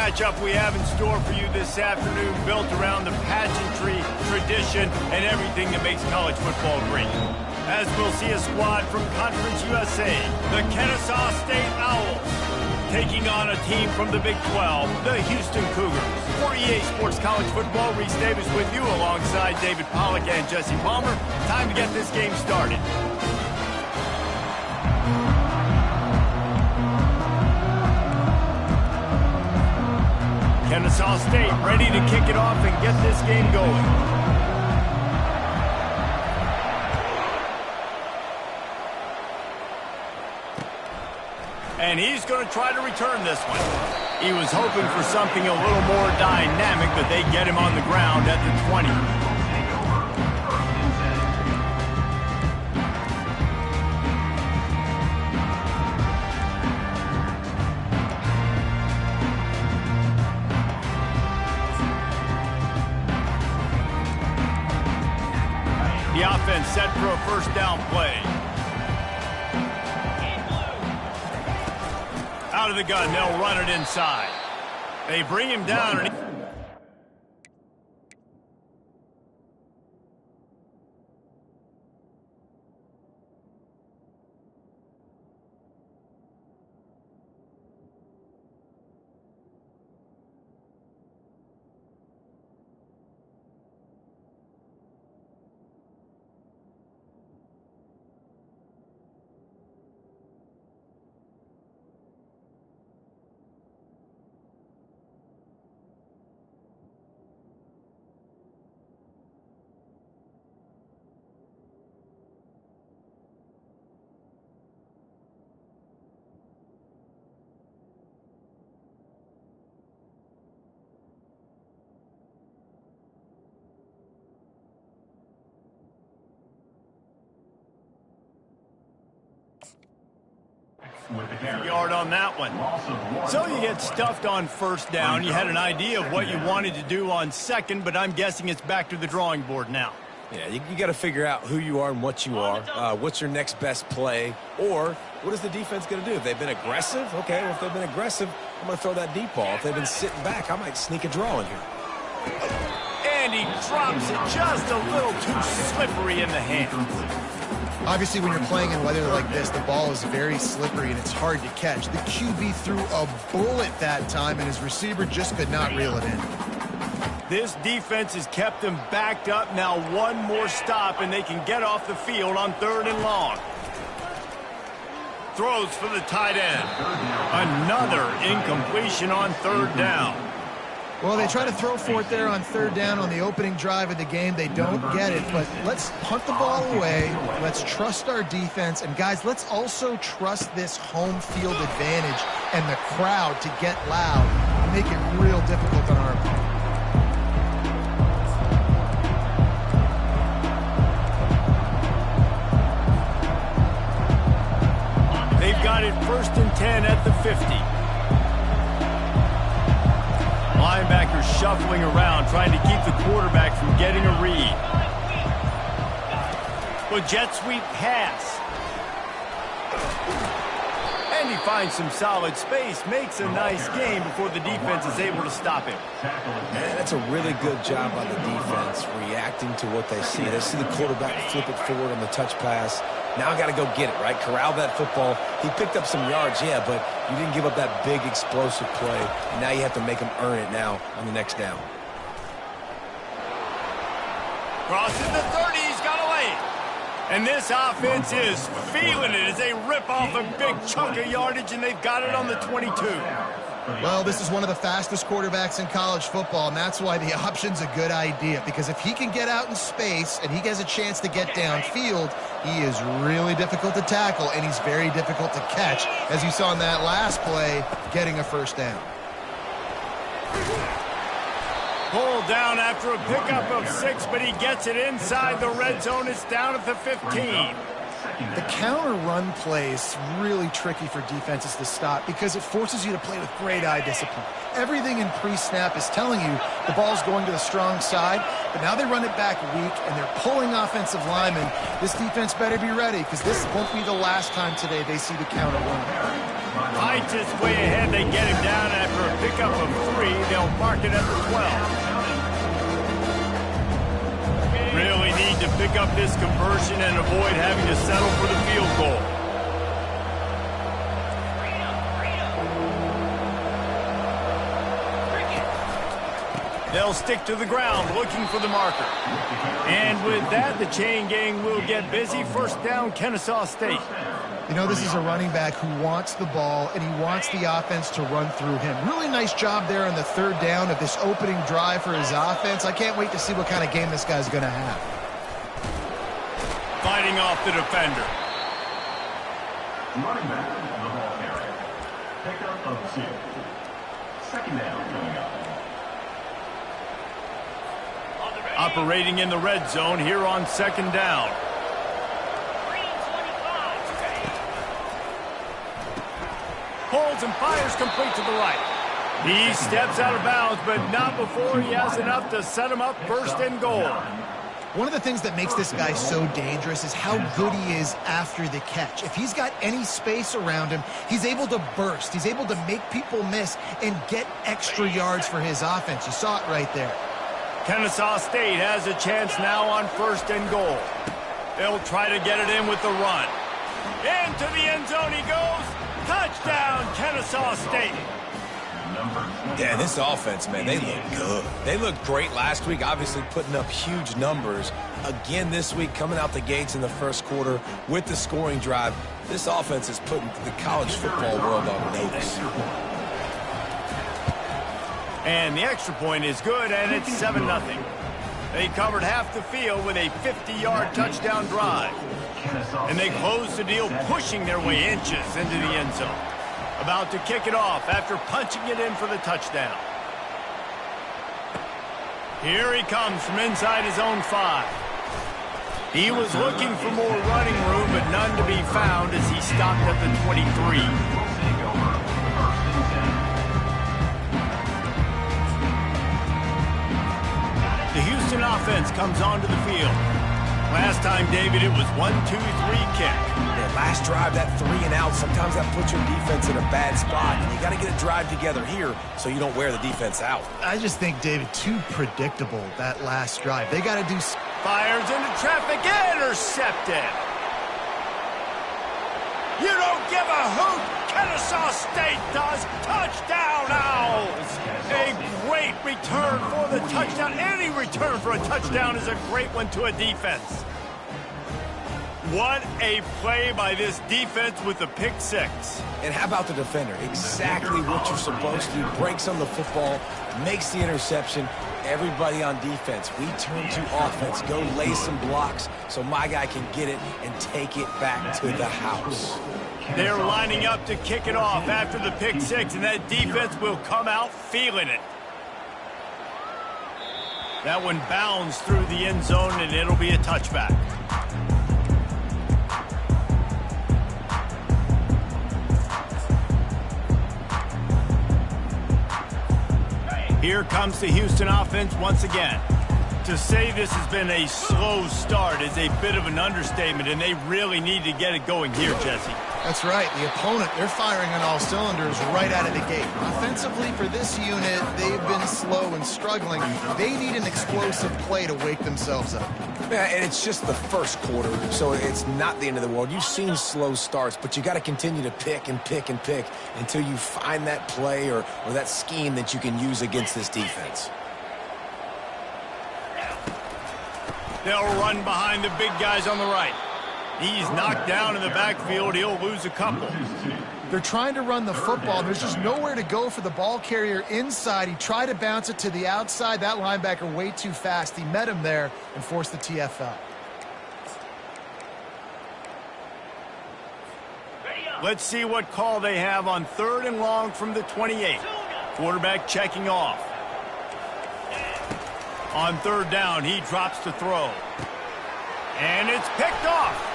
matchup we have in store for you this afternoon, built around the pageantry, tradition, and everything that makes college football great. As we'll see a squad from Conference USA, the Kennesaw State Owls, taking on a team from the Big 12, the Houston Cougars. For EA Sports College Football, Reese Davis with you alongside David Pollock and Jesse Palmer. Time to get this game started. Kennesaw State ready to kick it off and get this game going. And he's going to try to return this one. He was hoping for something a little more dynamic, but they get him on the ground at the 20. The offense set for a first down play. Out of the gun, they'll run it inside. They bring him down. And yard on that one. So you get stuffed on first down. You had an idea of what you wanted to do on second, but I'm guessing it's back to the drawing board now. Yeah, you got to figure out who you are and what you are. What's your next best play? Or what is the defense going to do? If they've been aggressive, okay, well, if they've been aggressive, I'm going to throw that deep ball. If they've been sitting back, I might sneak a draw in here. And he drops it just a little too slippery in the hand. Obviously, when you're playing in weather like this, the ball is very slippery and it's hard to catch. The QB threw a bullet that time, and his receiver just could not reel it in. This defense has kept them backed up. Now one more stop, and they can get off the field on 3rd and long. Throws for the tight end. Another incompletion on 3rd down. Well, they try to throw for it there on 3rd down on the opening drive of the game. They don't get it, but let's punt the ball away. Let's trust our defense. And, guys, let's also trust this home field advantage and the crowd to get loud and make it real difficult on our opponent. They've got it 1st and 10 at the 50. Linebackers shuffling around, trying to keep the quarterback from getting a read. Well, jet sweep pass. And he finds some solid space, makes a nice game before the defense is able to stop him. Man, that's a really good job by the defense, reacting to what they see. They see the quarterback flip it forward on the touch pass. Now I got to go get it, right? Corral that football. He picked up some yards, yeah, but you didn't give up that big explosive play. And now you have to make him earn it now on the next down. Crosses the 30, he's got away. And this offense is feeling it as they rip off a big chunk of yardage, and they've got it on the 22. Well, this is one of the fastest quarterbacks in college football, and that's why the option's a good idea, because if he can get out in space and he has a chance to get downfield, he is really difficult to tackle, and he's very difficult to catch, as you saw in that last play, getting a first down. Pulled down after a pickup of 6, but he gets it inside the red zone. It's down at the 15. The counter run play is really tricky for defenses to stop because it forces you to play with great eye discipline. Everything in pre-snap is telling you the ball's going to the strong side, but now they run it back weak and they're pulling offensive linemen. This defense better be ready because this won't be the last time today they see the counter run. Heights his way ahead. They get him down after a pickup of 3. They'll mark it at the 12. Really need to pick up this conversion and avoid having to settle for the field goal. They'll stick to the ground looking for the marker. And with that, the chain gang will get busy. First down, Kennesaw State. You know, this is a running back who wants the ball, and he wants the offense to run through him. Really nice job there on the third down of this opening drive for his offense. I can't wait to see what kind of game this guy's going to have. Fighting off the defender. Running back, the ball carrier. Pickup of 2. Second down coming up. Operating in the red zone here on second down. Holds and fires complete to the right. He steps out of bounds, but not before he has enough to set him up first and goal. One of the things that makes this guy so dangerous is how good he is after the catch. If he's got any space around him, he's able to burst. He's able to make people miss and get extra yards for his offense. You saw it right there. Kennesaw State has a chance now on first and goal. They'll try to get it in with the run. Into the end zone he goes. Touchdown, Kennesaw State. Yeah, this offense, man, they look good. They looked great last week, obviously putting up huge numbers. Again this week, coming out the gates in the first quarter with the scoring drive. This offense is putting the college football world on notice. And the extra point is good, and it's 7-0. They covered half the field with a 50-yard touchdown drive. And they close the deal, pushing their way inches into the end zone. About to kick it off after punching it in for the touchdown. Here he comes from inside his own 5. He was looking for more running room, but none to be found as he stopped at the 23. The Houston offense comes onto the field. Last time, David, it was 1-2-3 kick. Yeah, last drive, that 3 and out, sometimes that puts your defense in a bad spot. And you got to get a drive together here so you don't wear the defense out. I just think, David, too predictable, that last drive. They got to do... Fires into traffic, intercepted. You don't give a hoot. Kennesaw State does. Touchdown, Owls. A great return for the touchdown. Any return for a touchdown is a great one to a defense. What a play by this defense with the pick 6. And how about the defender? Exactly what you're supposed to do. Breaks on the football, makes the interception. Everybody on defense, we turn to offense. Go lay some blocks so my guy can get it and take it back to the house. They're lining up to kick it off after the pick 6, and that defense will come out feeling it. That one bounds through the end zone, and it'll be a touchback. Here comes the Houston offense once again. To say this has been a slow start is a bit of an understatement, and they really need to get it going here, Jesse. That's right. The opponent, they're firing on all cylinders right out of the gate. Offensively, for this unit, they've been slow and struggling. They need an explosive play to wake themselves up. Yeah, and it's just the first quarter, so it's not the end of the world. You've seen slow starts, but you got to continue to pick and pick and pick until you find that play or that scheme that you can use against this defense. They'll run behind the big guys on the right. He's knocked down in the backfield. He'll lose a couple. They're trying to run the football. There's just nowhere to go for the ball carrier inside. He tried to bounce it to the outside. That linebacker way too fast. He met him there and forced the TFL. Let's see what call they have on 3rd and long from the 28. Quarterback checking off. On 3rd down, he drops to throw. And it's picked off.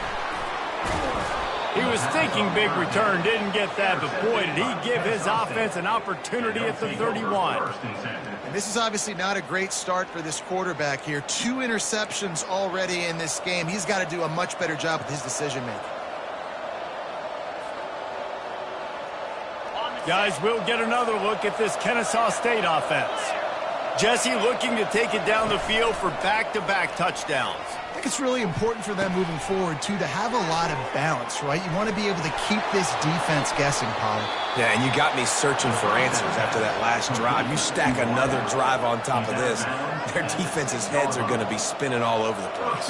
He was thinking big return, didn't get that, but boy, did he give his offense an opportunity at the 31. And this is obviously not a great start for this quarterback here. 2 interceptions already in this game. He's got to do a much better job with his decision-making. Guys, we'll get another look at this Kennesaw State offense. Jesse looking to take it down the field for back-to-back touchdowns. I think it's really important for them moving forward, too, to have a lot of balance, right? You want to be able to keep this defense guessing, Palr. Yeah, and you got me searching for answers after that last drive. You stack another drive on top of this, their defense's heads are going to be spinning all over the place.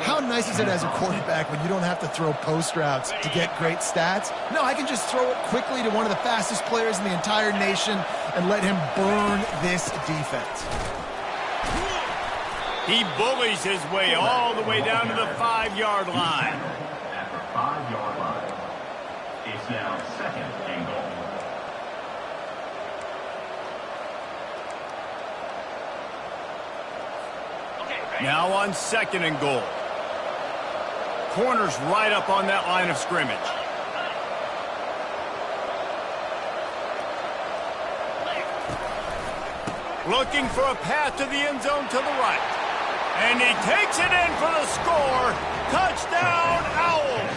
How nice is it as a quarterback when you don't have to throw post routes to get great stats? No, I can just throw it quickly to one of the fastest players in the entire nation and let him burn this defense. He bullies his way all the way down to the 5-yard line. At the 5-yard line. It's now 2nd and goal. Now on 2nd and goal. Corner's right up on that line of scrimmage. Looking for a path to the end zone to the right. And he takes it in for the score. Touchdown, Owls.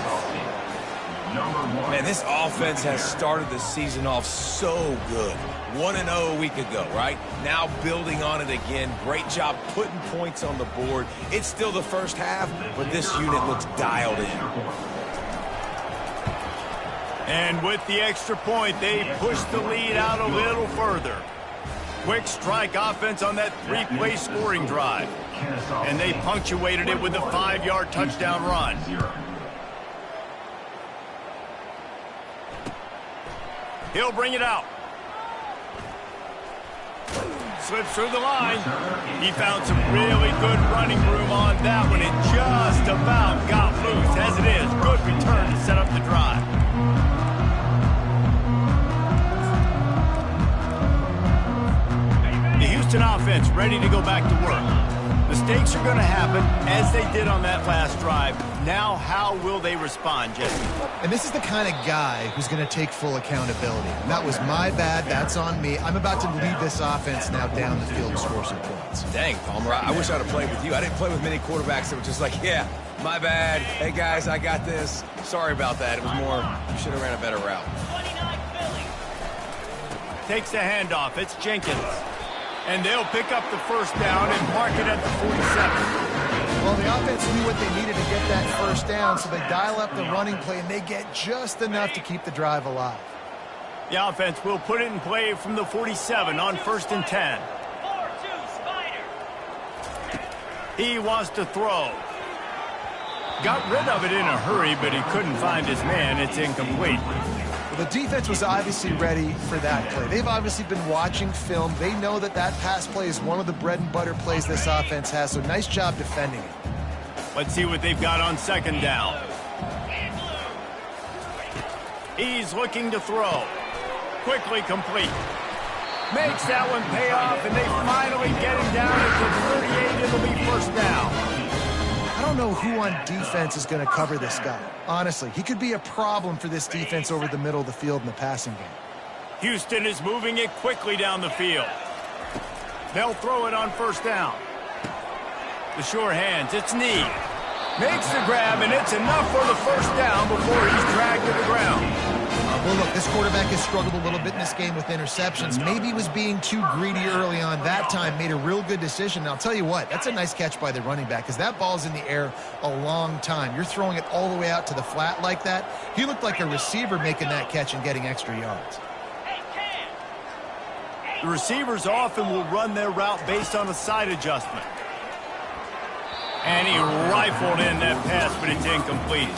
Man, this offense has started the season off so good. 1-0 a week ago, right? Now building on it again. Great job putting points on the board. It's still the first half, but this unit looks dialed in. And with the extra point, they push the lead out a little further. Quick strike offense on that 3-play scoring drive. And they punctuated it with a 5-yard touchdown run. He'll bring it out. Slips through the line. He found some really good running room on that one. It just about got loose. As it is, good return to set up the drive. The Houston offense ready to go back to work. Mistakes are going to happen, as they did on that last drive. Now, how will they respond, Jesse? And this is the kind of guy who's going to take full accountability. And that was my bad. That's on me. I'm about to lead this offense now down the field and score some points. Dang, Palmer, I wish I'd have played with you. I didn't play with many quarterbacks that were just like, yeah, my bad. Hey, guys, I got this. Sorry about that. It was more, you should have ran a better route. Takes the handoff. It's Jenkins. And they'll pick up the first down and mark it at the 47. Well, the offense knew what they needed to get that first down, so they dial up the running play, and they get just enough to keep the drive alive. The offense will put it in play from the 47 on 1st and 10. He wants to throw. Got rid of it in a hurry, but he couldn't find his man. It's incomplete. Well, the defense was obviously ready for that play. They've obviously been watching film. They know that that pass play is one of the bread and butter plays this offense has, so nice job defending it. Let's see what they've got on 2nd down. He's looking to throw. Quickly complete. Makes that one pay off, and they finally get him down at the 38. It'll be 1st down. I don't know who on defense is going to cover this guy. Honestly, he could be a problem for this defense over the middle of the field in the passing game. Houston is moving it quickly down the field. They'll throw it on 1st down. The sure hands, it's Knee. Makes the grab, and it's enough for the 1st down before he's dragged to the ground. Well, look, this quarterback has struggled a little bit in this game with interceptions. Maybe he was being too greedy early on. That time made a real good decision. And I'll tell you what, that's a nice catch by the running back because that ball's in the air a long time. You're throwing it all the way out to the flat like that. He looked like a receiver making that catch and getting extra yards. The receivers often will run their route based on a side adjustment. And he rifled in that pass, but it's incomplete.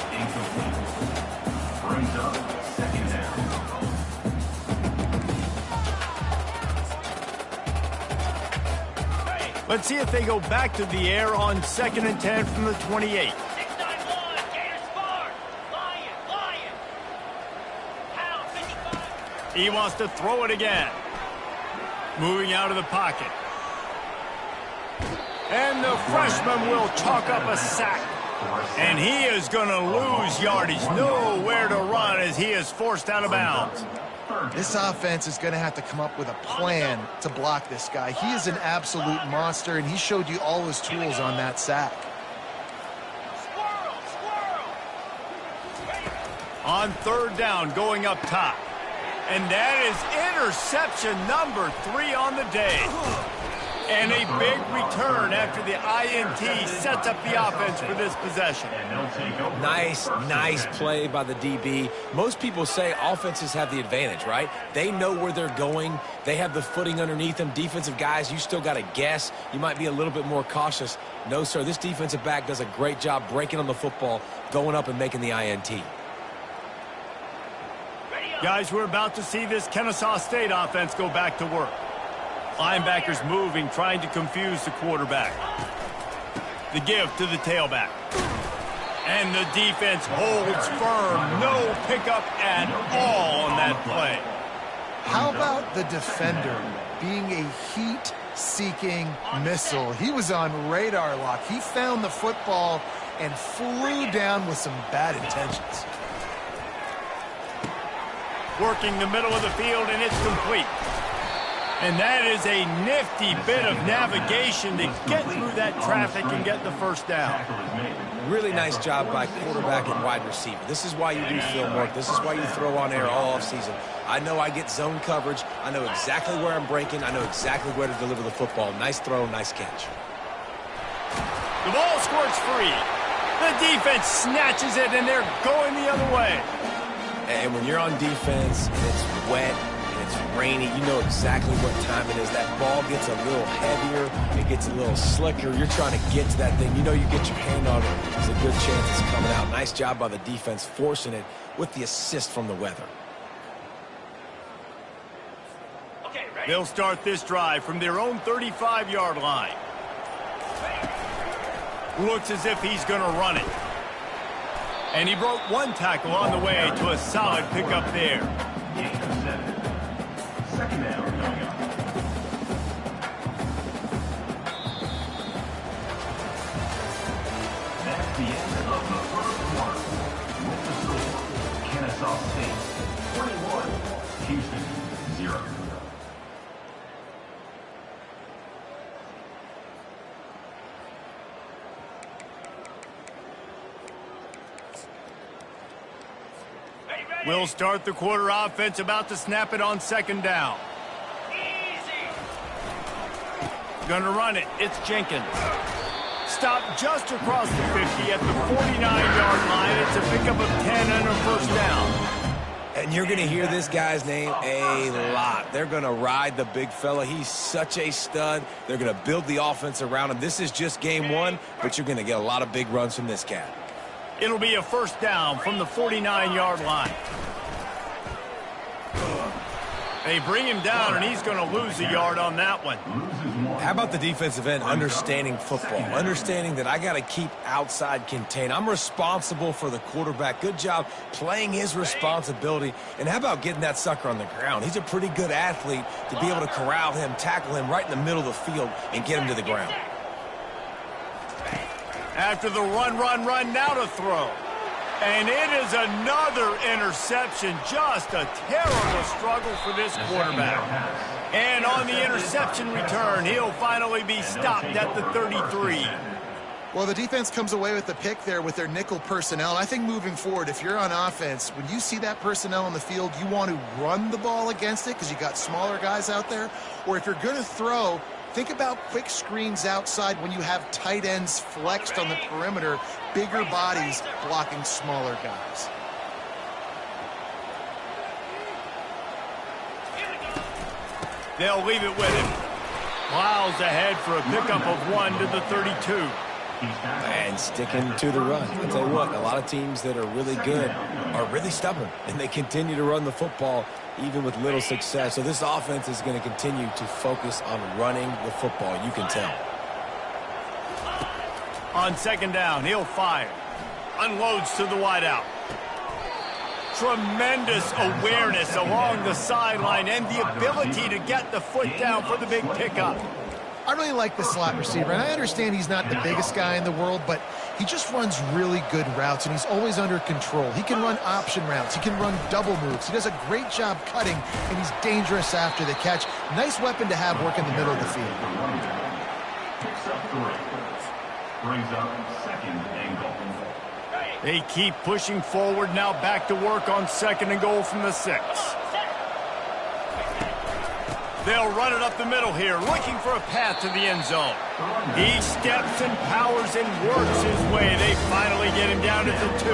Brings up 2nd down. Let's see if they go back to the air on 2nd and 10 from the 28. 6-9-1, Gators Palr. Lion. Pound 55. He wants to throw it again. Moving out of the pocket. And the freshman will chalk up a sack. And he is going to lose yardage. Nowhere to run as he is forced out of bounds. This offense is going to have to come up with a plan to block this guy. He is an absolute monster, and he showed you all his tools on that sack. On 3rd down, going up top. And that is interception number 3 on the day. And a big return after the INT sets up the offense for this possession. Nice play by the DB. Most people say offenses have the advantage, right? They know where they're going. They have the footing underneath them. Defensive guys, you still got to guess. You might be a little bit more cautious. No, sir, this defensive back does a great job breaking on the football, going up and making the INT. Guys, we're about to see this Kennesaw State offense go back to work. Linebackers moving, trying to confuse the quarterback. The give to the tailback. And the defense holds firm. No pickup at all on that play. How about the defender being a heat-seeking missile? He was on radar lock. He found the football and flew down with some bad intentions. Working the middle of the field, and it's complete. And that is a nifty bit of navigation to get through that traffic and get the first down. Really nice job by quarterback and wide receiver. This is why you do film work. This is why you throw on air all offseason. I know I get zone coverage. I know exactly where I'm breaking. I know exactly where to deliver the football. Nice throw, nice catch. The ball squirts free. The defense snatches it, and they're going the other way. And when you're on defense and it's wet and it's rainy, you know exactly what time it is. That ball gets a little heavier. It gets a little slicker. You're trying to get to that thing. You know you get your hand on it. There's a good chance it's coming out. Nice job by the defense forcing it with the assist from the weather. Okay, ready? They'll start this drive from their own 35-yard line. Looks as if he's going to run it. And he broke one tackle on the way to a solid pickup there. Gain of 7. Second down coming up. That's the end of the first quarter. With the score, Kennesaw State 21, Houston 0. We'll start the quarter offense, about to snap it on second down. Easy. Gonna run it. It's Jenkins. Stopped just across the 50 at the 49-yard line. It's a pickup of 10 and a first down. And you're going to hear this guy's name a lot. They're going to ride the big fella. He's such a stud. They're going to build the offense around him. This is just game one, but you're going to get a lot of big runs from this cat. It'll be a first down from the 49-yard line. They bring him down, and he's going to lose a yard on that one. How about the defensive end understanding football, understanding that I got to keep outside contain. I'm responsible for the quarterback. Good job playing his responsibility. And how about getting that sucker on the ground? He's a pretty good athlete to be able to corral him, tackle him right in the middle of the field, and get him to the ground. After the run, now to throw. And it is another interception. Just a terrible struggle for this quarterback. And on the interception return, he'll finally be stopped at the 33. Well, the defense comes away with the pick there with their nickel personnel. And I think moving forward, if you're on offense, when you see that personnel on the field, you want to run the ball against it because you got smaller guys out there. Or if you're going to throw, think about quick screens outside when you have tight ends flexed on the perimeter, bigger bodies blocking smaller guys. They'll leave it with him. Plows ahead for a pickup of 1 to the 32. And sticking to the run. I'll tell you what, a lot of teams that are really good are really stubborn, and they continue to run the football even with little success. So this offense is going to continue to focus on running the football. You can tell. On second down, he'll fire. Unloads to the wideout. Tremendous awareness along the sideline and the ability to get the foot down for the big pickup. I really like the slot receiver, and I understand he's not the biggest guy in the world, but he just runs really good routes, and he's always under control. He can run option routes. He can run double moves. He does a great job cutting, and he's dangerous after the catch. Nice weapon to have work in the middle of the field. Picks up 3. Brings up second and goal. They keep pushing forward, now back to work on second and goal from the 6. They'll run it up the middle here, looking for a path to the end zone. He steps and powers and works his way. They finally get him down at the 2.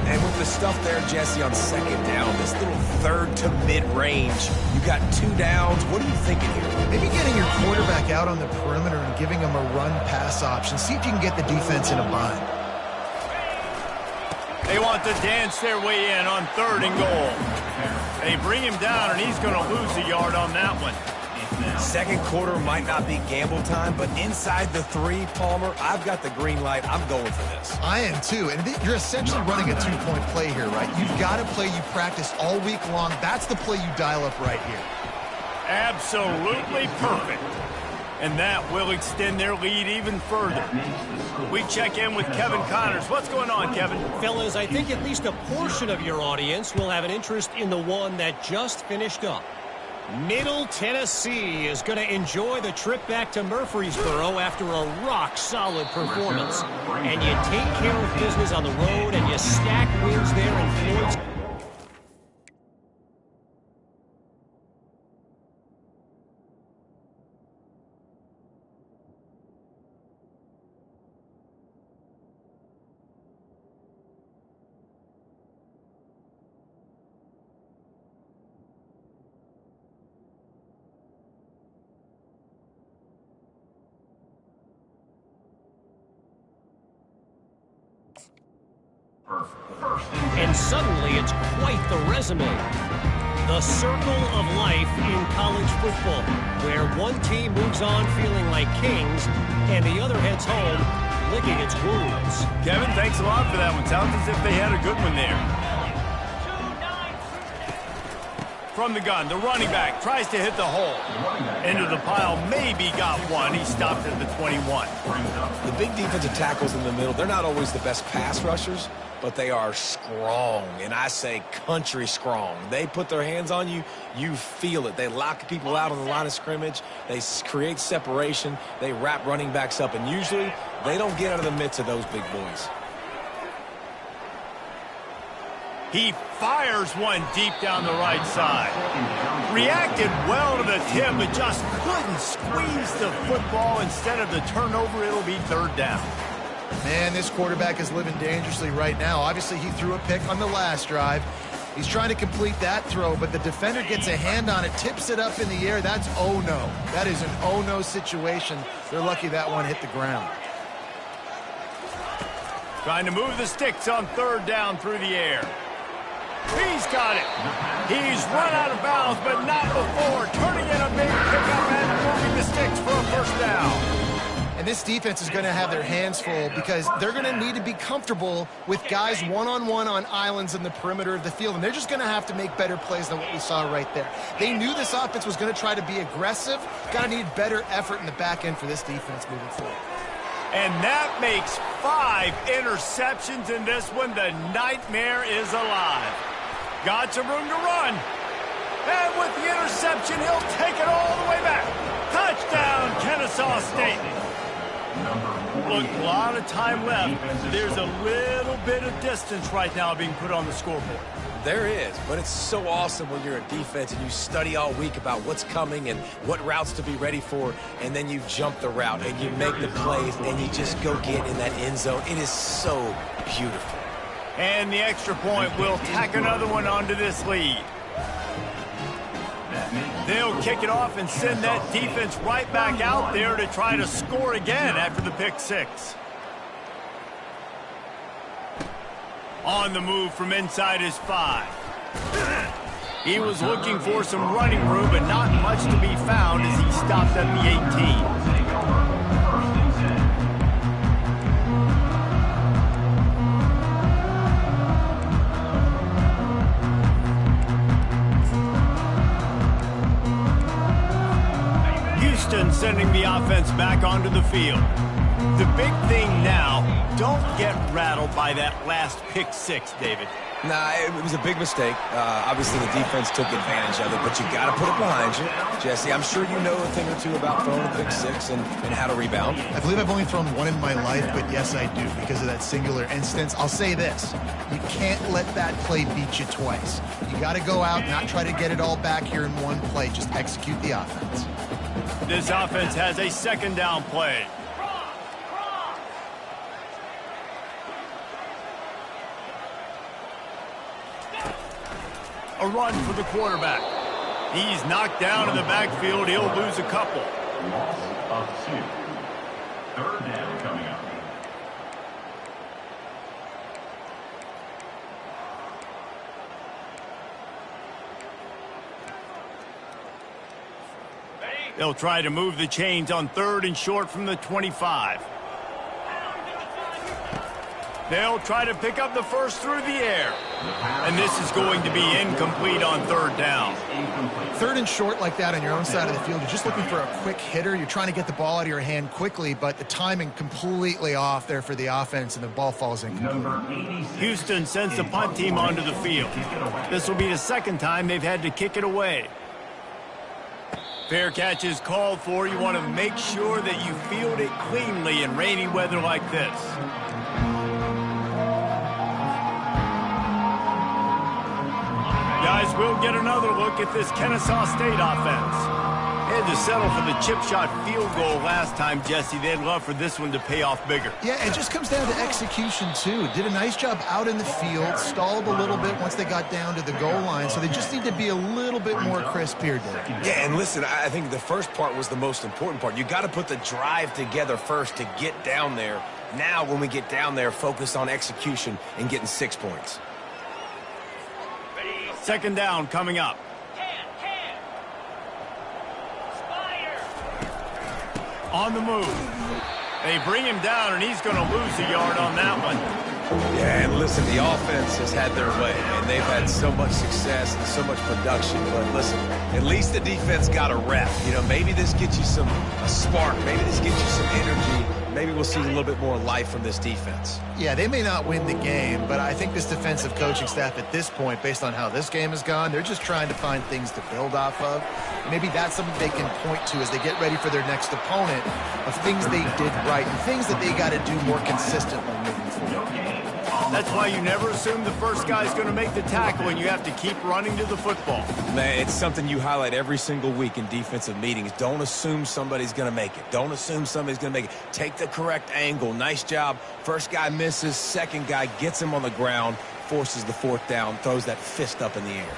And with the stuff there, Jesse, on second down, this little third to mid-range, you got 2 downs. What are you thinking here? Maybe getting your quarterback out on the perimeter and giving him a run-pass option. See if you can get the defense in a bind. They want to dance their way in on 3rd and goal. They bring him down, and he's going to lose a yard on that one. Second quarter might not be gamble time, but inside the 3, Palmer, I've got the green light. I'm going for this. I am too, and you're essentially running a 2-point play here, right? You've got a play you practiced all week long. That's the play you dial up right here. Absolutely perfect. And that will extend their lead even further. We check in with Kevin Connors. What's going on, Kevin? Fellas, I think at least a portion of your audience will have an interest in the one that just finished up. Middle Tennessee is going to enjoy the trip back to Murfreesboro after a rock-solid performance. And you take care of business on the road, and you stack wins there in Floyd's. And suddenly it's quite the resume. The circle of life in college football, where one team moves on feeling like kings and the other heads home licking its wounds. Kevin, thanks a lot for that one. Sounds as if they had a good one there. From the gun, the running back tries to hit the hole. Into the pile, maybe got one. He stopped at the 21. The big defensive tackles in the middle, they're not always the best pass rushers, but they are strong, and I say country strong. They put their hands on you, you feel it. They lock people out on the line of scrimmage. They create separation. They wrap running backs up, and usually they don't get out of the midst of those big boys. He fires one deep down the right side. Reacted well to the tip, but just couldn't squeeze the football. Instead of the turnover, it'll be 3rd down. Man, this quarterback is living dangerously right now. Obviously, he threw a pick on the last drive. He's trying to complete that throw, but the defender gets a hand on it, tips it up in the air. That's oh-no. That is an oh-no situation. They're lucky that one hit the ground. Trying to move the sticks on 3rd down through the air. He's got it. He's run out of bounds, but not before. Turning in a big pickup and moving the sticks for a 1st down. And this defense is going to have their hands full because they're going to need to be comfortable with guys one-on-one on islands in the perimeter of the field. And they're just going to have to make better plays than what we saw right there. They knew this offense was going to try to be aggressive. Got to need better effort in the back end for this defense moving forward. And that makes 5 interceptions in this one. The nightmare is alive. Got some room to run. And with the interception, he'll take it all the way back. Touchdown, Kennesaw State. Look, a lot of time left. There's a little bit of distance right now being put on the scoreboard. There is, but it's so awesome when you're a defense and you study all week about what's coming and what routes to be ready for, and then you jump the route and you make the plays and you just go get in that end zone. It is so beautiful. And the extra point will tack another one onto this lead. They'll kick it off and send that defense right back out there to try to score again after the pick 6. On the move from inside his 5. He was looking for some running room, but not much to be found as he stopped at the 18. Houston sending the offense back onto the field. The big thing now, don't get rattled by that last pick six, David. Nah, it was a big mistake. Obviously, the defense took advantage of it, but you got to put it behind you. Jesse, I'm sure you know a thing or two about throwing a pick six and how to rebound. I believe I've only thrown one in my life, but yes, I do, because of that singular instance. I'll say this. You can't let that play beat you twice. You got to go out, not try to get it all back here in one play. Just execute the offense. This offense has a second down play. A run for the quarterback. He's knocked down in the backfield. He'll lose a couple. Loss of 2. Third down coming up. They'll try to move the chains on 3rd and short from the 25. They'll try to pick up the first through the air. And this is going to be incomplete on 3rd down. 3rd and short like that on your own side of the field, you're just looking for a quick hitter. You're trying to get the ball out of your hand quickly, but the timing completely off there for the offense, and the ball falls incomplete. Houston sends the punt team onto the field. This will be the second time they've had to kick it away. Fair catch is called for. You want to make sure that you field it cleanly in rainy weather like this. Guys, we'll get another look at this Kennesaw State offense. They had to settle for the chip shot field goal last time, Jesse. They'd love for this one to pay off bigger. Yeah, it just comes down to execution, too. Did a nice job out in the field, stalled a little bit once they got down to the goal line, so they just need to be a little bit more crisp here, Dave. Yeah, and listen, I think the first part was the most important part. You got to put the drive together first to get down there. Now, when we get down there, focus on execution and getting 6 points. Second down coming up. On the move. They bring him down, and he's going to lose a yard on that one. Yeah, and listen, the offense has had their way, and they've had so much success and so much production. But listen, at least the defense got a rep. You know, maybe this gets you a spark. Maybe this gets you some energy. Maybe we'll see a little bit more life from this defense. Yeah, they may not win the game, but I think this defensive coaching staff at this point, based on how this game has gone, they're just trying to find things to build off of. Maybe that's something they can point to as they get ready for their next opponent, of things they did right and things that they got to do more consistently moving forward. That's why you never assume the first guy's going to make the tackle, and you have to keep running to the football. Man, it's something you highlight every single week in defensive meetings. Don't assume somebody's going to make it. Don't assume somebody's going to make it. Take the correct angle. Nice job. First guy misses. Second guy gets him on the ground, forces the 4th down, throws that fist up in the air.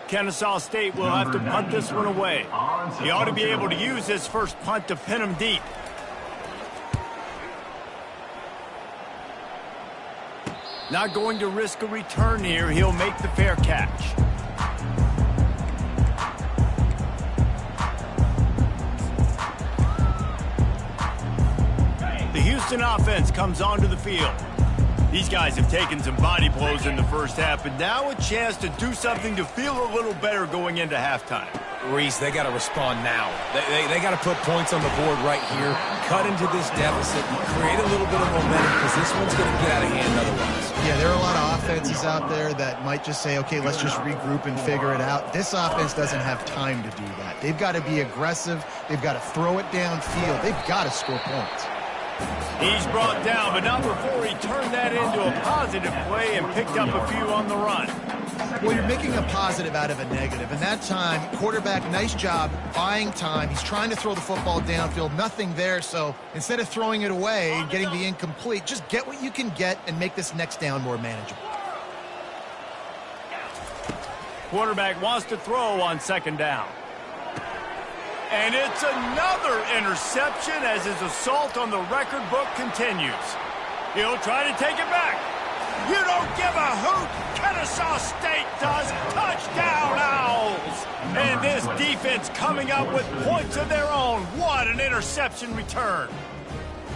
Kennesaw State will have to punt this one away. He ought to be able to use his first punt to pin him deep. Not going to risk a return here. He'll make the fair catch. The Houston offense comes onto the field. These guys have taken some body blows in the first half, but now a chance to do something to feel a little better going into halftime. Reese, they got to respond now. They got to put points on the board right here, cut into this deficit, and create a little bit of momentum, because this one's going to get out of hand otherwise. Yeah, there are a lot of offenses out there that might just say, okay, let's just regroup and figure it out. This offense doesn't have time to do that. They've got to be aggressive. They've got to throw it downfield. They've got to score points. He's brought down, but not before he turned that into a positive play and picked up a few on the run. Well, you're making a positive out of a negative. And that time, quarterback, nice job buying time. He's trying to throw the football downfield. Nothing there. So instead of throwing it away and getting the incomplete, just get what you can get and make this next down more manageable. Quarterback wants to throw on second down. And it's another interception as his assault on the record book continues. He'll try to take it back. You don't give a hoot. Kennesaw State does. Touchdown, Owls. And this defense coming up with points of their own. What an interception return.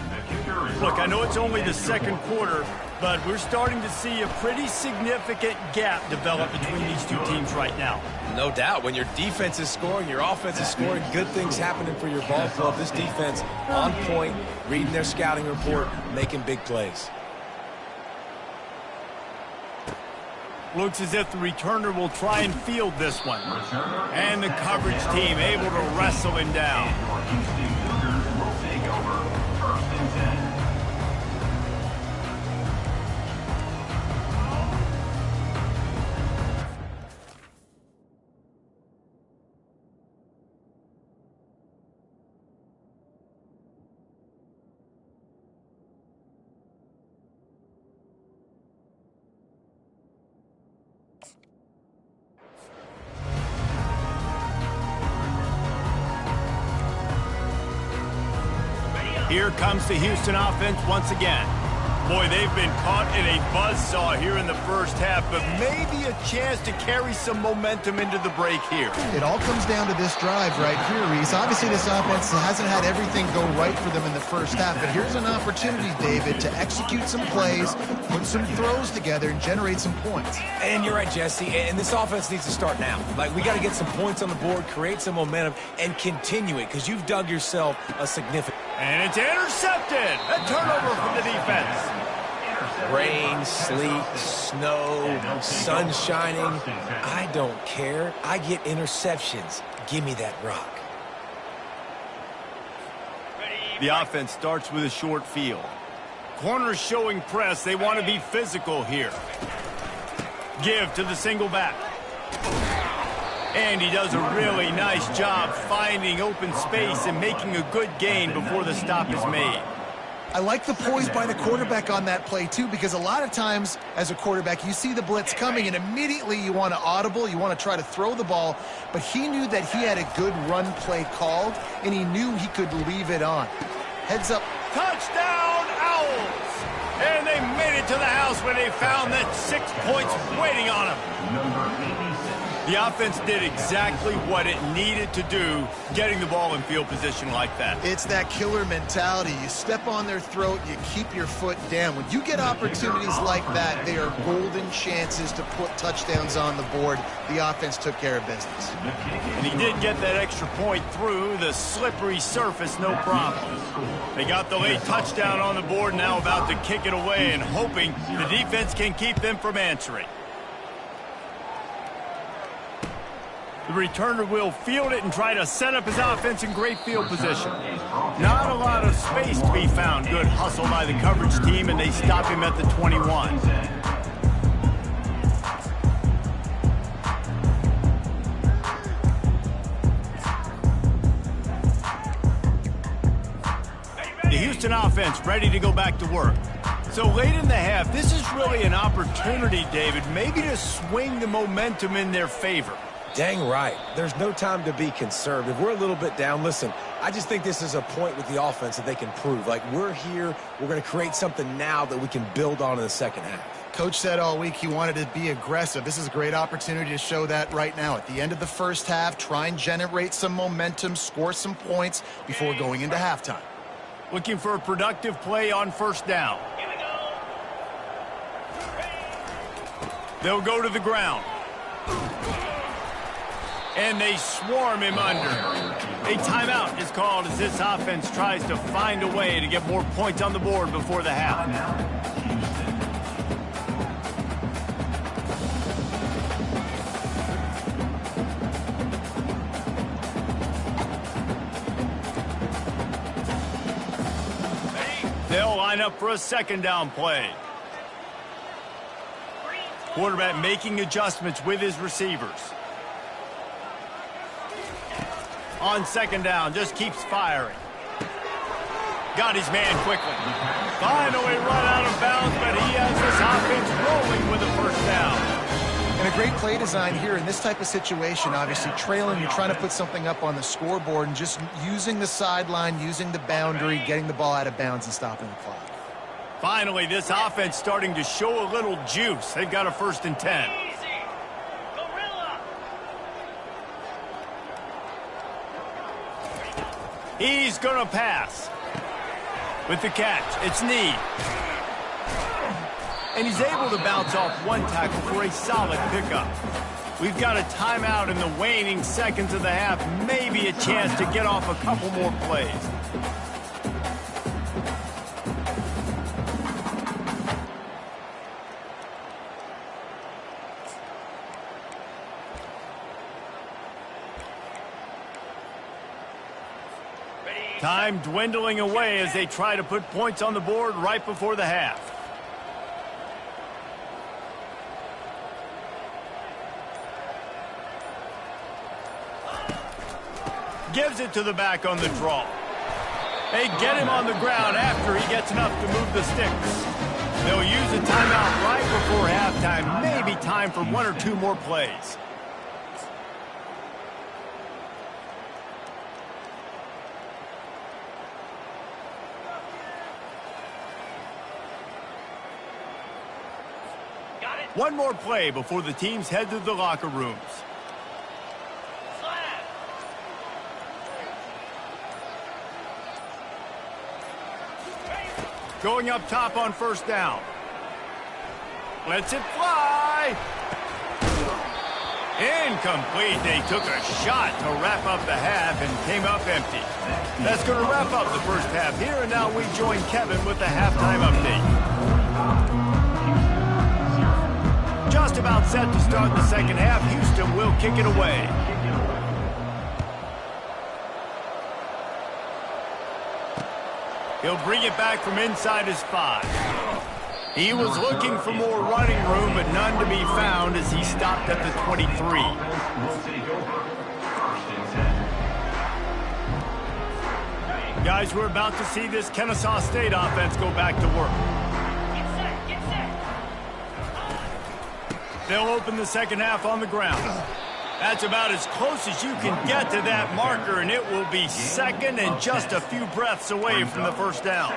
The kicker Look, I know it's only the second quarter, but we're starting to see a pretty significant gap develop between these two teams right now. No doubt. When your defense is scoring, your offense is scoring, good things happening for your ball club. This defense on point, reading their scouting report, making big plays. Looks as if the returner will try and field this one. And the coverage team able to wrestle him down. Will take over 1st and 10. Here comes the Houston offense once again. Boy, they've been caught in a buzzsaw here in the first half, but maybe a chance to carry some momentum into the break here. It all comes down to this drive right here, Reese. Obviously, this offense hasn't had everything go right for them in the first half, but here's an opportunity, David, to execute some plays, put some throws together, and generate some points. And you're right, Jesse, and this offense needs to start now. Like, we got to get some points on the board, create some momentum, and continue it, because you've dug yourself a significant... And it's intercepted. A turnover from the defense. Rain, sleet, snow, sun shining. I don't care. I get interceptions. Give me that rock. The offense starts with a short field. Corners showing press. They want to be physical here. Give to the single back. And he does a really nice job finding open space and making a good gain before the stop is made. I like the poise by the quarterback on that play, too, because a lot of times as a quarterback, you see the blitz coming, and immediately you want to audible, you want to try to throw the ball, but he knew that he had a good run play called, and he knew he could leave it on. Heads up. Touchdown, Owls! And they made it to the house when they found that 6 points waiting on them. Number 86. The offense did exactly what it needed to do, getting the ball in field position like that. It's that killer mentality. You step on their throat, you keep your foot down. When you get opportunities like that, they are golden chances to put touchdowns on the board. The offense took care of business. And he did get that extra point through the slippery surface, no problem. They got the late touchdown on the board, now about to kick it away and hoping the defense can keep them from answering. The returner will field it and try to set up his offense in great field position. Not a lot of space to be found. Good hustle by the coverage team, and they stop him at the 21. The Houston offense ready to go back to work. So late in the half, this is really an opportunity, David, maybe to swing the momentum in their favor. Dang right. There's no time to be conservative. We're a little bit down. Listen, I just think this is a point with the offense that they can prove. Like, we're here, we're going to create something now that we can build on in the second half. Coach said all week he wanted to be aggressive. This is a great opportunity to show that right now. At the end of the first half, try and generate some momentum, score some points before going into halftime. Looking for a productive play on first down. Here we go. They'll go to the ground. And they swarm him under. A timeout is called as this offense tries to find a way to get more points on the board before the half. They'll line up for a second down play. Quarterback making adjustments with his receivers. On second down, just keeps firing. Got his man quickly. Finally run out of bounds, but he has this offense rolling with a first down. And a great play design here in this type of situation, obviously trailing, you're trying to put something up on the scoreboard and just using the sideline, using the boundary, getting the ball out of bounds and stopping the clock. Finally, this offense starting to show a little juice. They've got a 1st and 10. Easy. Gorilla. He's going to pass. With the catch, it's Need. And he's able to bounce off one tackle for a solid pickup. We've got a timeout in the waning seconds of the half. Maybe a chance to get off a couple more plays. Time dwindling away as they try to put points on the board right before the half. Gives it to the back on the draw. They get him on the ground after he gets enough to move the sticks. They'll use a timeout right before halftime. Maybe time for one or two more plays. One more play before the teams head to the locker rooms. Going up top on first down. Lets it fly. Incomplete. They took a shot to wrap up the half and came up empty. That's going to wrap up the first half here, and now we join Kevin with the halftime update. Just about set to start the second half. Houston will kick it away. He'll bring it back from inside his 5. He was looking for more running room, but none to be found as he stopped at the 23. Guys, we're about to see this Kennesaw State offense go back to work. They'll open the second half on the ground. That's about as close as you can get to that marker, and it will be second and just a few breaths away from the first down.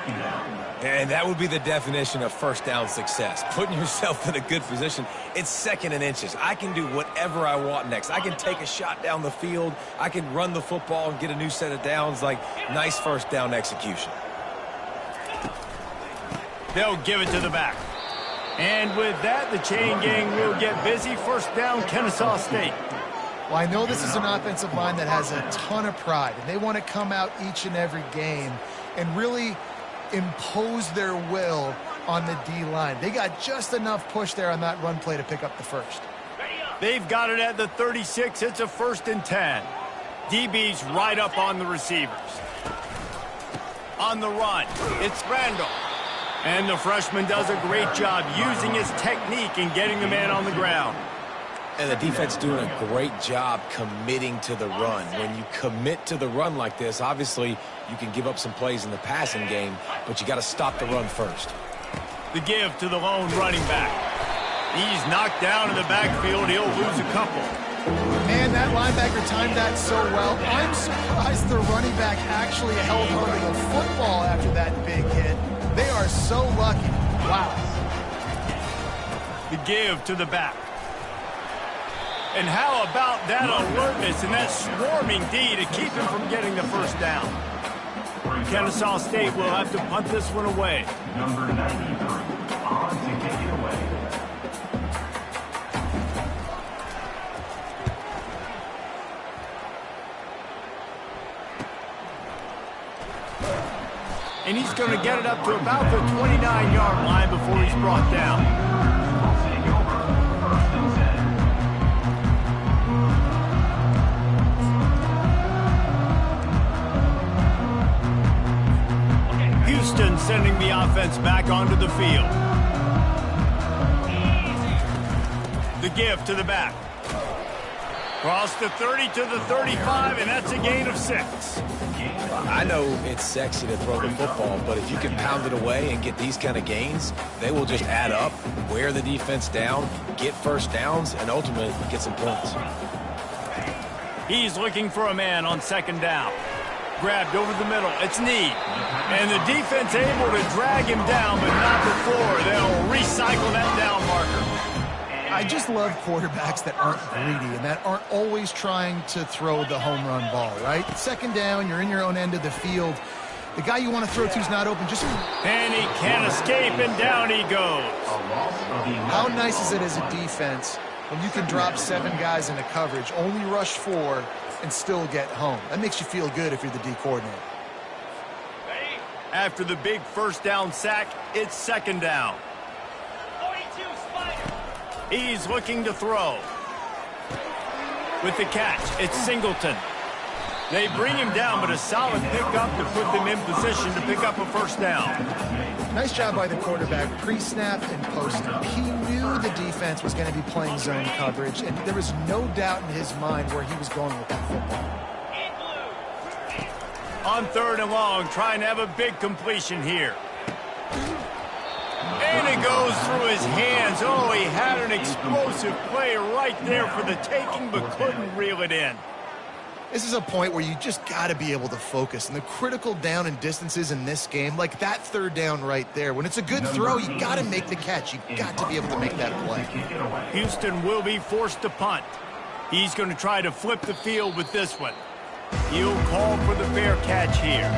And that would be the definition of first down success. Putting yourself in a good position. It's second and inches. I can do whatever I want next. I can take a shot down the field. I can run the football and get a new set of downs. Like, nice first down execution. They'll give it to the back. And with that, the chain gang will get busy. First down, Kennesaw State. Well, I know this is an offensive line that has a ton of pride, and they want to come out each and every game and really impose their will on the D-line. They got just enough push there on that run play to pick up the first. They've got it at the 36. It's a 1st and 10. DB's right up on the receivers. On the run, it's Randall. And the freshman does a great job using his technique and getting the man on the ground. And the defense doing a great job committing to the run. When you commit to the run like this, obviously you can give up some plays in the passing game, but you got to stop the run first. The give to the lone running back. He's knocked down in the backfield. He'll lose a couple. Man, that linebacker timed that so well. I'm surprised the running back actually held onto the football after that big hit. They are so lucky. Wow. The give to the back. And how about that alertness and that swarming D to keep him from getting the first down? Kennesaw State will have to punt this one away. Number 93, on to kick it away. And he's going to get it up to about the 29-yard line before he's brought down. Houston sending the offense back onto the field. The give to the back. Cross the 30 to the 35, and that's a gain of 6. I know it's sexy to throw the football, but if you can pound it away and get these kind of gains, they will just add up, wear the defense down, get first downs, and ultimately get some points. He's looking for a man on second down. Grabbed over the middle. It's Need. And the defense able to drag him down, but not before. They'll recycle that down marker. I just love quarterbacks that aren't greedy and that aren't always trying to throw the home run ball, right? Second down, you're in your own end of the field. The guy you want to throw to is not open. Just And he can't escape, and down he goes. how nice is it as a defense when you can drop 7 guys into coverage, only rush 4, and still get home? That makes you feel good if you're the D coordinator. After the big first down sack, it's second down. 42 Spider. He's looking to throw. With the catch, it's Singleton. They bring him down, but a solid pickup to put them in position to pick up a first down. Nice job by the quarterback, pre-snap and post-snap. He knew the defense was going to be playing zone coverage, and there was no doubt in his mind where he was going with that football. In blue. On third and long, trying to have a big completion here. And it goes through his hands. Oh, he had an explosive play right there for the taking, but couldn't reel it in. This is a point where you just got to be able to focus. And the critical down and distances in this game, like that third down right there, when it's a good throw, you got to make the catch. You got to be able to make that play. Houston will be forced to punt. He's going to try to flip the field with this one. He'll call for the fair catch here.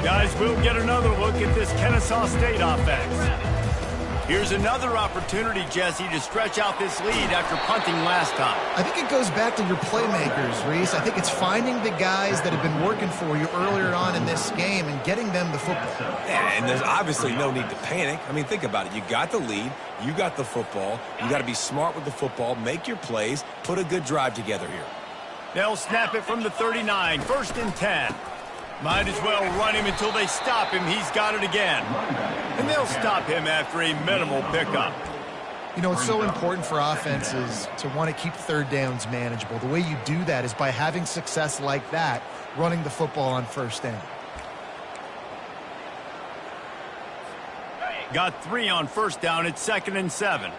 Guys, we'll get another look at this Kennesaw State offense. Here's another opportunity, Jesse, to stretch out this lead after punting last time. I think it goes back to your playmakers, Reese. I think it's finding the guys that have been working for you earlier on in this game and getting them the football. Yeah, and there's obviously no need to panic. I mean, think about it. You got the lead. You got the football. You got to be smart with the football, make your plays, put a good drive together here. They'll snap it from the 39, first and 10. Might as well run him until they stop him. He's got it again. And they'll stop him after a minimal pickup. You know, it's so important for offenses to want to keep third downs manageable. The way you do that is by having success like that, running the football on first down. Got 3 on first down. It's second and 7.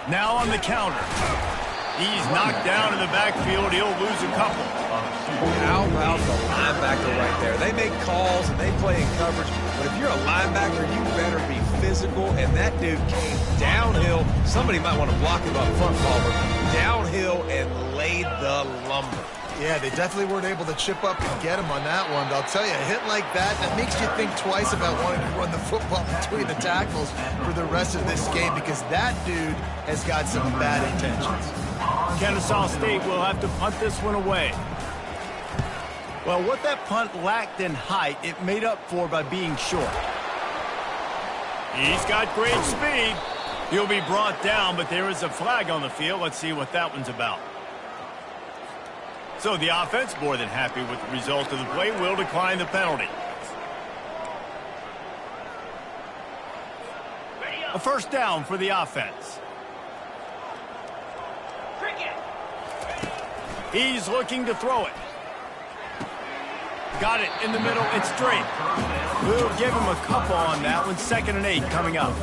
Now on the counter. He's knocked down in the backfield. He'll lose a couple. How about the linebacker right there? They make calls and they play in coverage, but if you're a linebacker, you better be physical, and that dude came downhill. Somebody might want to block him up front, Palmer. Downhill and laid the lumber. Yeah, they definitely weren't able to chip up and get him on that one. But I'll tell you, a hit like that makes you think twice about wanting to run the football between the tackles for the rest of this game, because that dude has got some bad intentions. Kennesaw State will have to punt this one away. Well, what that punt lacked in height, it made up for by being short. He's got great speed. He'll be brought down, but there is a flag on the field. Let's see what that one's about. So the offense, more than happy with the result of the play, will decline the penalty. A first down for the offense. He's looking to throw it. Got it in the middle. It's straight. We'll give him a couple on that one. Second and 8 coming up.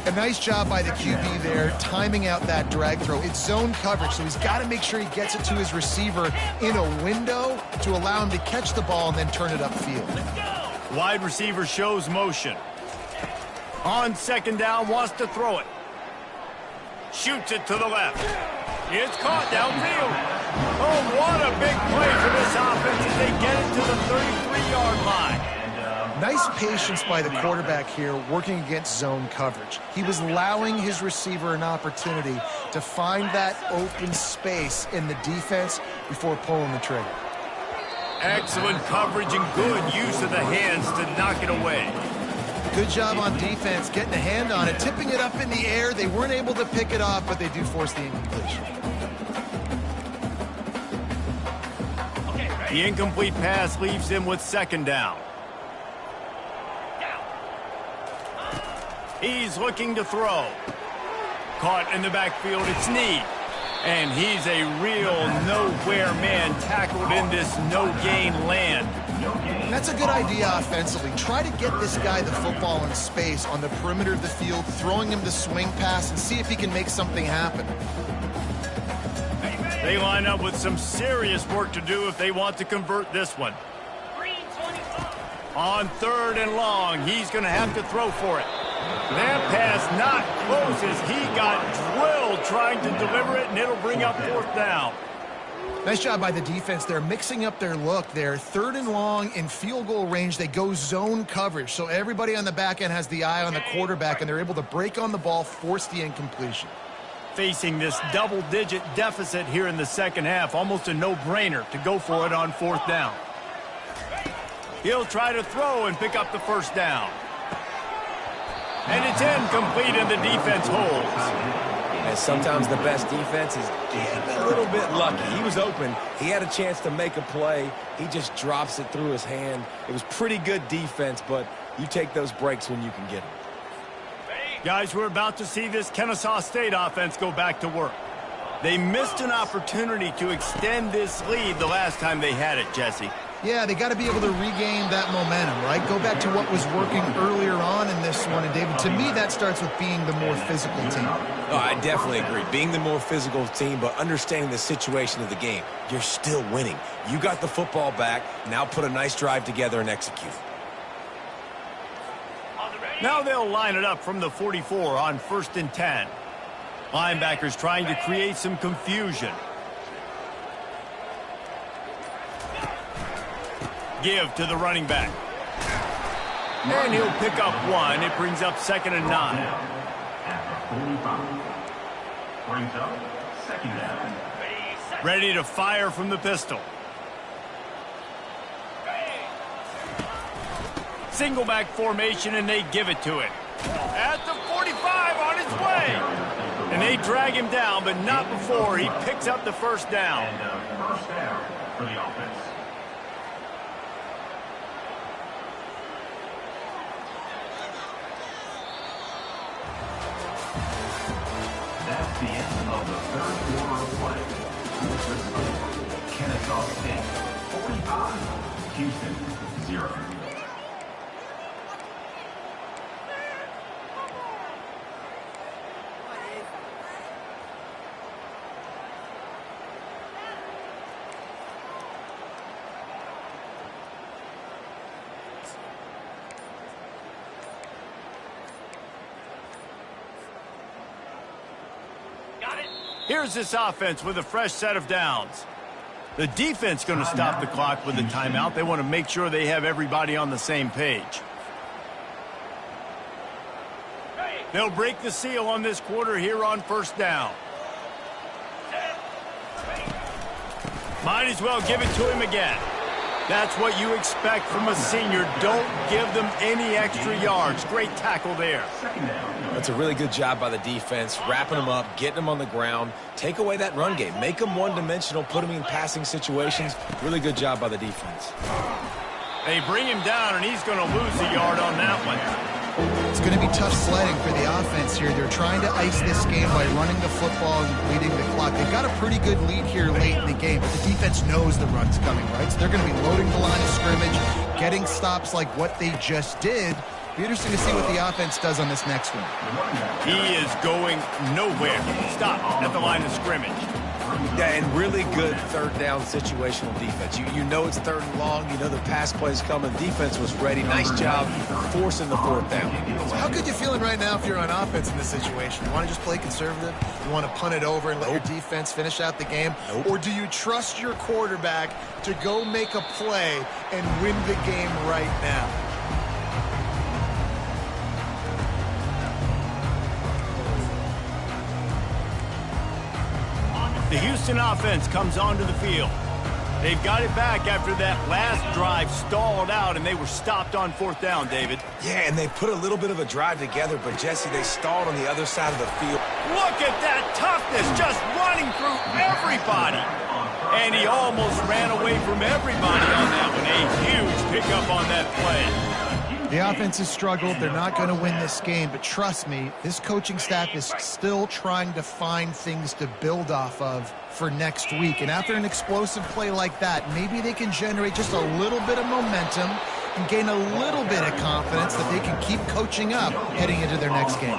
A nice job by the QB there, timing out that drag throw. It's zone coverage, so he's got to make sure he gets it to his receiver in a window to allow him to catch the ball and then turn it upfield. Wide receiver shows motion. On second down, wants to throw it. Shoots it to the left. It's caught downfield. Oh, what a big play for this offense as they get it to the 33-yard line. Nice patience by the quarterback here, working against zone coverage. He was allowing his receiver an opportunity to find that open space in the defense before pulling the trigger. Excellent coverage and good use of the hands to knock it away. Good job on defense, getting a hand on it, tipping it up in the air. They weren't able to pick it off, but they do force the incompletion. The incomplete pass leaves him with second down. He's looking to throw. Caught in the backfield, it's Snead. And he's a real nowhere man, tackled in this no-gain land. That's a good idea offensively. Try to get this guy the football in space on the perimeter of the field, throwing him the swing pass, and see if he can make something happen. They line up with some serious work to do if they want to convert this one. Green 25. On 3rd and long, he's going to have to throw for it. That pass not close as he got drilled trying to deliver it, and it'll bring up 4th down. Nice job by the defense. They're mixing up their look there. 3rd and long in field goal range. They go zone coverage. So everybody on the back end has the eye on the quarterback, and they're able to break on the ball, force the incompletion. Facing this double-digit deficit here in the second half, almost a no-brainer to go for it on 4th down. He'll try to throw and pick up the 1st down. And it's incomplete, and the defense holds. And sometimes the best defense is getting a little bit lucky. He was open. He had a chance to make a play. He just drops it through his hand. It was pretty good defense, but you take those breaks when you can get them. Guys, we're about to see this Kennesaw State offense go back to work. They missed an opportunity to extend this lead the last time they had it, Jesse. Yeah, they got to be able to regain that momentum, right? Go back to what was working earlier on in this one. And, David, to me, that starts with being the more physical team. Oh, I definitely agree. Being the more physical team, but understanding the situation of the game. You're still winning. You got the football back. Now put a nice drive together and execute. Now they'll line it up from the 44 on 1st and 10. Linebackers trying to create some confusion. Give to the running back. And he'll pick up 1. It brings up 2nd and 9. At the 45. Brings up 2nd down. Ready to fire from the pistol. Single back formation, and they give it to him. At the 45, on his way. And they drag him down, but not before he picks up the 1st down. And a 1st down for the offense. That's the end of the 3rd quarter of play. The score, Kennesaw State 45, Houston 0. Here's this offense with a fresh set of downs. The defense going to stop the clock with a timeout. They want to make sure they have everybody on the same page. They'll break the seal on this quarter here on 1st down. Might as well give it to him again. That's what you expect from a senior. Don't give them any extra yards. Great tackle there. That's a really good job by the defense, wrapping them up, getting them on the ground. Take away that run game. Make them one-dimensional, put them in passing situations. Really good job by the defense. They bring him down, and he's going to lose a yard on that one. It's going to be tough sledding for the offense here. They're trying to ice this game by running the football and leading the clock. They've got a pretty good lead here late in the game, but the defense knows the run's coming, right? So they're going to be loading the line of scrimmage, getting stops like what they just did. Be interesting to see what the offense does on this next one. He is going nowhere. Stop at the line of scrimmage. Yeah, and really good 3rd down situational defense. You know it's 3rd and long. You know the pass play's coming. Defense was ready. Nice job forcing the 4th down. So how good you feeling right now if you're on offense in this situation? You want to just play conservative? You want to punt it over and let your defense finish out the game? Nope. Or do you trust your quarterback to go make a play and win the game right now? The Houston offense comes onto the field. They've got it back after that last drive stalled out, and they were stopped on 4th down, David. Yeah, and they put a little bit of a drive together, but, Jesse, they stalled on the other side of the field. Look at that toughness, just running through everybody. And he almost ran away from everybody on that one. A huge pickup on that play. The offense has struggled. They're not going to win this game, but trust me, this coaching staff is still trying to find things to build off of for next week. And after an explosive play like that, maybe they can generate just a little bit of momentum and gain a little bit of confidence that they can keep coaching up heading into their next game.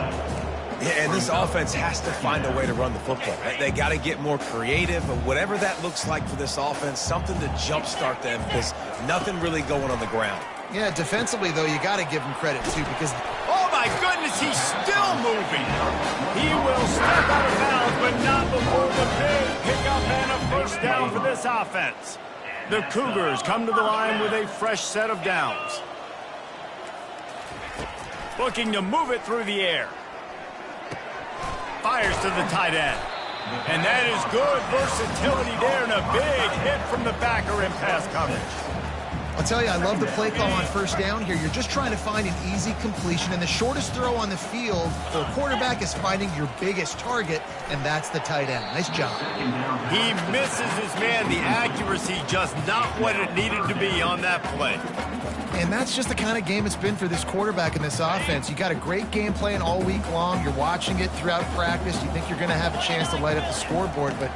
Yeah, and this offense has to find a way to run the football. They got to get more creative, but whatever that looks like for this offense, something to jumpstart them because nothing really going on the ground. Yeah, defensively, though, you got to give him credit, too, because... Oh, my goodness, he's still moving. He will step out of bounds, but not before the big pickup and a first down for this offense. The Cougars come to the line with a fresh set of downs. Looking to move it through the air. Fires to the tight end. And that is good versatility there and a big hit from the backer in pass coverage. I'll tell you, I love the play call on first down here. You're just trying to find an easy completion, and the shortest throw on the field for a quarterback is finding your biggest target, and that's the tight end. Nice job. He misses his man. The accuracy just not what it needed to be on that play. And that's just the kind of game it's been for this quarterback in this offense. You got a great game plan all week long. You're watching it throughout practice. You think you're going to have a chance to light up the scoreboard, but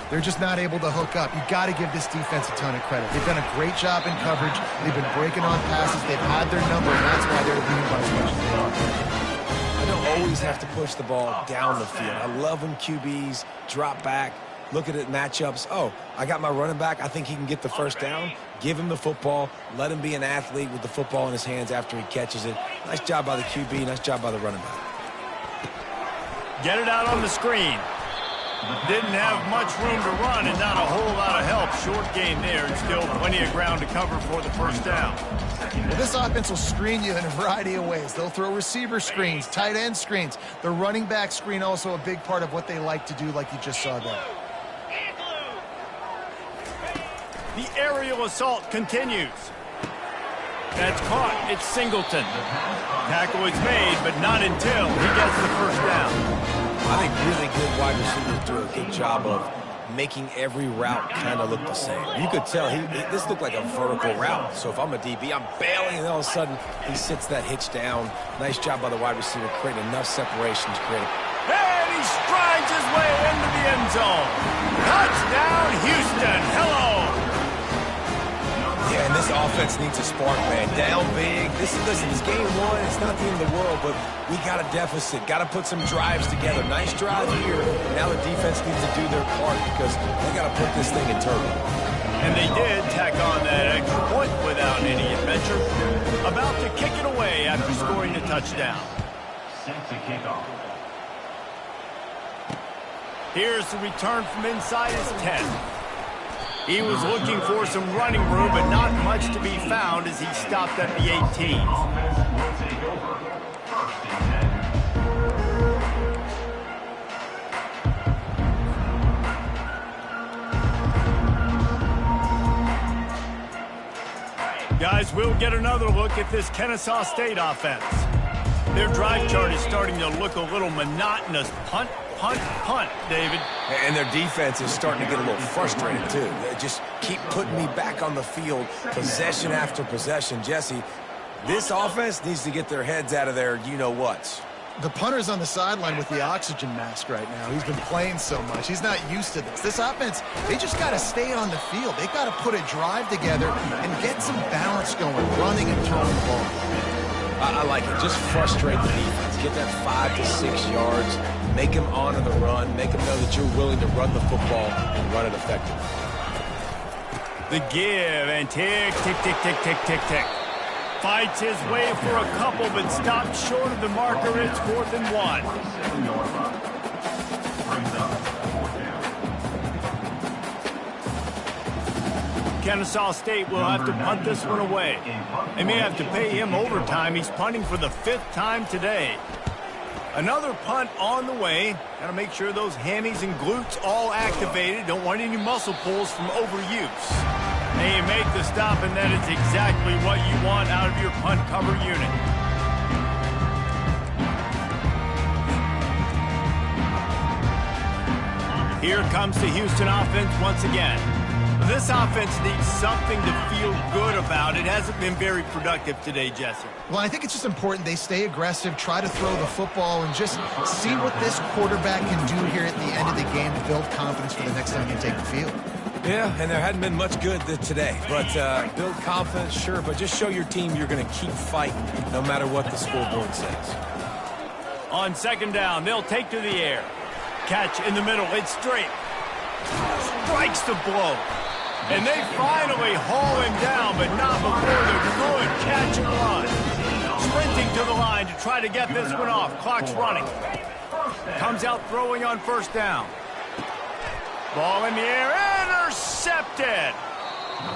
they're just not able to hook up. You got to give this defense a ton of credit. They've done a great job in coverage. They've been breaking on passes. They've had their number, and that's why they're leading by as much as they are. I don't always have to push the ball down the field. I love when QBs drop back, look at it matchups. Oh, I got my running back. I think he can get the first down. Give him the football. Let him be an athlete with the football in his hands after he catches it. Nice job by the QB. Nice job by the running back. Get it out on the screen. Didn't have much room to run and not a whole lot of help. Short game there and still plenty of ground to cover for the first down. Well, this offense will screen you in a variety of ways. They'll throw receiver screens, tight end screens. The running back screen also a big part of what they like to do, like you just saw there. The aerial assault continues. That's caught. It's Singleton. Tackle is made, but not until he gets the first down. I think really good wide receivers do a good job of making every route kind of look the same. You could tell this looked like a vertical route. So if I'm a DB, I'm bailing, and all of a sudden he sits that hitch down. Nice job by the wide receiver, creating enough separation to create And he strides his way into the end zone. Touchdown, Houston. Hello. Yeah, and this offense needs a spark, man. Down big. Listen, it's game one. It's not the end of the world, but we got a deficit. Got to put some drives together. Nice drive here. Now the defense needs to do their part because they got to put this thing in turbo. And they did tack on that extra point without any adventure. About to kick it away after scoring a touchdown. Set to kick off. Here's the return from inside his 10. He was looking for some running room, but not much to be found as he stopped at the 18. Offense will take over. First and 10. Guys, we'll get another look at this Kennesaw State offense. Their drive chart is starting to look a little monotonous. Punt, punt, punt, David. And their defense is starting to get a little frustrated, too. They just keep putting me back on the field, possession after possession. Jesse, this offense needs to get their heads out of their you-know-whats. The punter's on the sideline with the oxygen mask right now. He's been playing so much. He's not used to this. This offense, they just got to stay on the field. They got to put a drive together and get some balance going, running and throwing the ball. I like it. Just frustrate the defense. Get that 5 to 6 yards. Make them honor the run. Make them know that you're willing to run the football and run it effectively. The give and tick, tick, tick, tick, tick, tick, tick. Fights his way for a couple, but stopped short of the marker. It's 4th and 1. 7-yard line. Brings up 4th down. Kennesaw State will have to punt this one away. They may have to pay him overtime. He's punting for the 5th time today. Another punt on the way. Got to make sure those hammies and glutes all activated. Don't want any muscle pulls from overuse. They make the stop, and that is exactly what you want out of your punt cover unit. Here comes the Houston offense once again. This offense needs something to feel good about. It hasn't been very productive today, Jesse. Well, I think it's just important they stay aggressive, try to throw the football, and just see what this quarterback can do here at the end of the game to build confidence for the next time they take the field. Yeah, and there hadn't been much good today. But build confidence, sure, but just show your team you're going to keep fighting no matter what the scoreboard says. On second down, they'll take to the air. Catch in the middle, it's straight. Strikes the blow. And they finally haul him down, but not before the good catch and run. Sprinting to the line to try to get this one off. Clock's running. Comes out throwing on first down. Ball in the air, intercepted.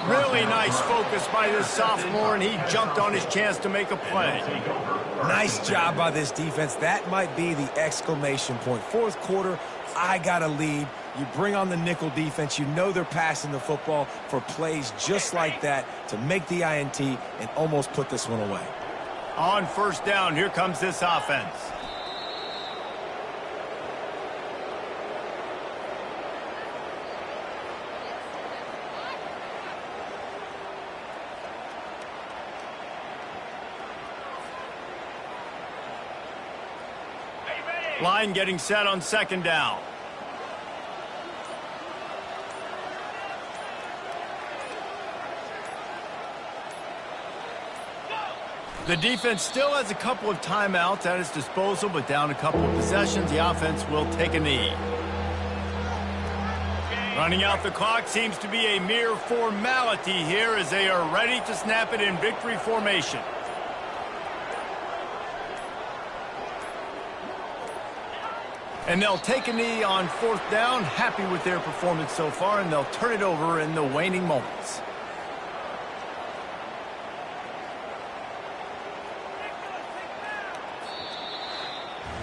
Really nice focus by this sophomore, and he jumped on his chance to make a play. Nice job by this defense. That might be the exclamation point. Fourth quarter, I got a lead. You bring on the nickel defense. You know they're passing the football for plays just like that to make the INT and almost put this one away. On first down, here comes this offense. Line getting set on second down. The defense still has a couple of timeouts at its disposal, but down a couple of possessions, the offense will take a knee. Running out the clock seems to be a mere formality here as they are ready to snap it in victory formation. And they'll take a knee on fourth down, happy with their performance so far, and they'll turn it over in the waning moments.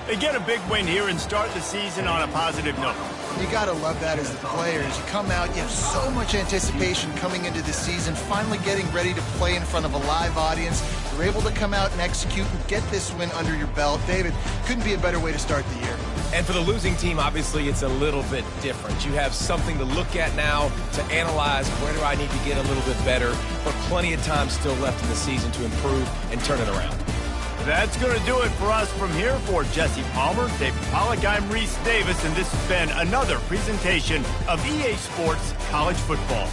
They get a big win here and start the season on a positive note. You got to love that as the players. You come out, you have so much anticipation coming into the season, finally getting ready to play in front of a live audience. You're able to come out and execute and get this win under your belt. David, couldn't be a better way to start the year. And for the losing team, obviously, it's a little bit different. You have something to look at now to analyze where do I need to get a little bit better, but plenty of time still left in the season to improve and turn it around. That's going to do it for us from here. For Jesse Palmer, David Pollack, I'm Reese Davis, and this has been another presentation of EA Sports College Football.